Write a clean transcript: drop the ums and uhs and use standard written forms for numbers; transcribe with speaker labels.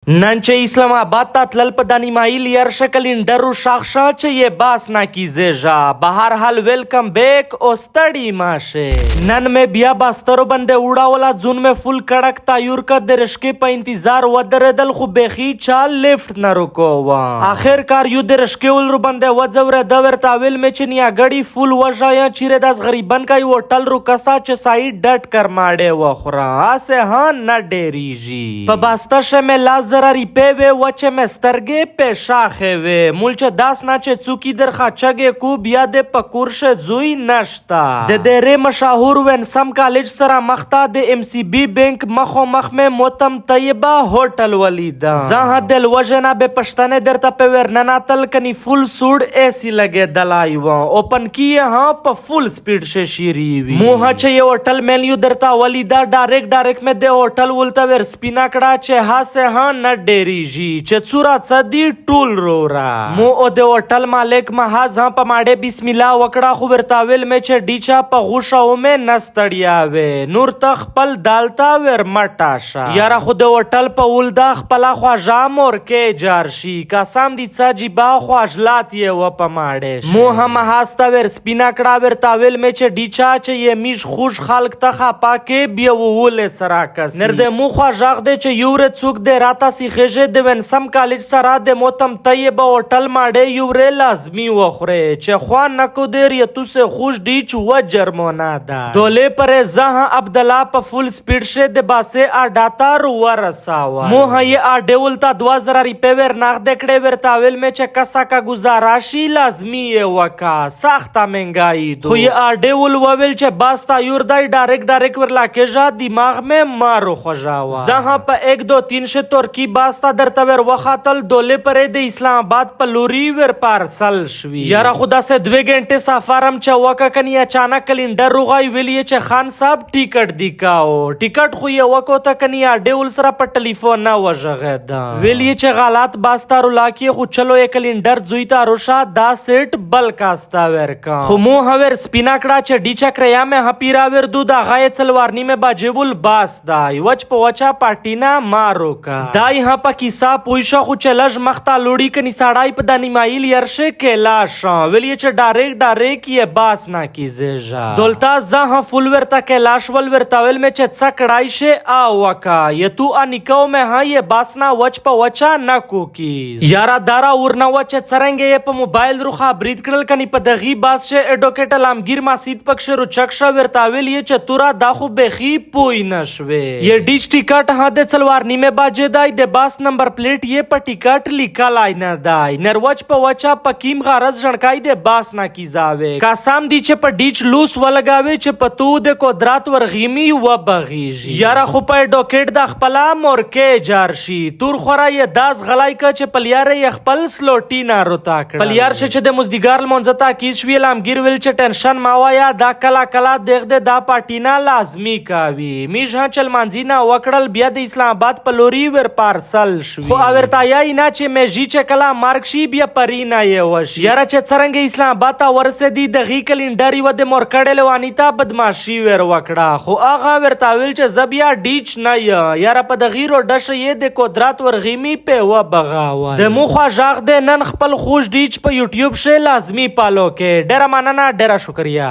Speaker 1: نن چې اسلام آباد ته تلل په د نیمایي لیرشه کلینډر شاخشه چې یې باس نکیزه به هر حال ویلکم بیک او ستړي ماشه نن میں بیا باسترو بنده اوڑاولا زون میں فل کڑک تایور کا درشکے پا انتظار ودردل خو بیخی چال لیفٹ نہ رکو آخر کار یو درشکے ول رو بنده وزور دور تاویل میں چنیا گڑی فل وجایا چیرے داس غریبن کا یو ټل رو کسا چې سائی ډټ کر ماڑے وخورا آسے ہاں نہ ډیری جی په باستشه میں لازر ریپه و وچه مسترگه پشاخه و مولچه داس ناچه چوکی در خاچگه کو بیاد پکورش زوی نشتا د دره مشاهور و انسم کالج سرا مختا د ام سی بی بینک مخو مخ میں موتم طیبه ہوتل ولیدا زاها دل وجنا به پشتنه در تا په ورننا تل کنی فل سوڈ ایسی لگه دلائی وان اوپن کیه ہاں پا فل سپیڈ سے شیری وی موها چه یہ ہوتل مینیو در تا ولیدا ڈائریکٹ میں دے ہوتل ولتا ور سپینا کڑا چه ہاں سے ہاں ډیریږي چې څورا صدی ټول رورا مو او د هوټل مالک محاذ هم په ماډه بسم الله وکړه خو ورتاویل مې چې ډیچا په غوښو مې نستړیا و نور تخپل دالتا ور مټاشا یاره خو د هوټل په ولدا خپل خواجا مور کې جارشي قسم دي چې با خواجلات یې و په ماډه مو هم هاستا ور سپینا کړه ورتاویل مې چې ډیچا چې یې میش خوش خلق ته خپا کې بیا وول سراکس نر د مو خواجا د چې یوره څوک د راتا سی خیجه د ونسم کالج سرا د موتم طیبه ہوتل ماډه یوره لازمی وخوره چې خوان نکو دیر یتو سے خوش ډیچ و جرمونا دا دوله پر زه عبدالله په فل سپیډ شه د باسه اډاتا رو ورساوا مو هي اډول تا 2000 روپے ور نغد کړه ور تاویل می چې کسا کا گزاراشی لازمی وکا سخت مهنگائی خو یہ اډول وویل چې باستا یور دای ډایرکټ ور لاکه دماغ میں مارو خوجاوا زه په 1 2 3 شه ترکی باستا در تور وخاتل دوله پره د اسلام آباد په لوري ور پارسل شوی یاره خدا سے 2 غنټه سفرم چې وکا کنی اچانک کلندر روغای ویلی چې خان صاحب ټیکټ دیکاو ټیکټ خو یې وکو ته کنی اډول سره په ټلیفون نه وژغه دا ویلی چې غلط باستا رو لاکی خو چلو یک کلندر زوی تا روشا دا سیټ بل کاستا ور کا خو مو هور سپینا کړه چې ډیچا کریا مې هپیرا ور دو دا غای چلوارنی مې باجبول باس دای وچ په وچا پارټینا مارو کا دای ها په کیسا پویشا خو چلج مختا لوڑی کنی ساڑای په دانی مایل یرشه کې لاش ویلی چې ډایرکټ یې باس نا کیزه جا دولتا زه فل ورتا کې لاش ول ورتاول مې چې څا کړای شه ا وکا یتو انیکو مې ها یې باس نا وچ په وچا نکو کی یارا دارا ورنا وچ څرنګ یې په موبایل رو خبرید کړل کنی په دغي باس شه اډوکیټ لامگیر ماسید پکش رو چکشا ورتاول یې چې تورا دا خو بخي پوی نشوي یې ډیچ ټیکټ ها د چلوارنی مې باجه دای د باس نمبر پلیٹ یہ پا ٹکٹ لکھا لائی نہ دائی نروچ پا وچا پا کیم غارز جنکائی دے باس نہ کی زاوے کاسام دی چھ پا ڈیچ لوس و لگاوے چھ پا تو دے قدرات ورغیمی و بغیجی یارا خو پا ڈوکیٹ دا خپلا مورکے جارشی تور خورا یہ داس غلائی کا چھ پلیار یہ خپل سلوٹی نہ روتا کر پلیار شہ چھ دے مزدگار لمونزتا کیشوی لامگیر ویل چھ ٹینشن ماوایا دا کلا کلا دیکھ دے دا پارٹینا لازمی کاوی میش ہاں چل مانزینا وکڑل بیا دے اسلام آباد پلوری ور پارسل خو اورتایا اینا چې مې جی چې کلا مارک شي بیا پرینا یې وش یاره چې څرنګ اسلام آباد ته ورسه دی د غی کلندر و د مورکړل وانیتا بدمعشی ور وکړه خو اغه ورتاویل چې زبیا ډیچ نه یاره په د غیرو ډش یې د قدرت ورغیمی په و بغاو د مخه ژغ د نن خپل خوش ډیچ په یوټیوب شه لازمی پالو کې ډیر مننه ډیر شکریا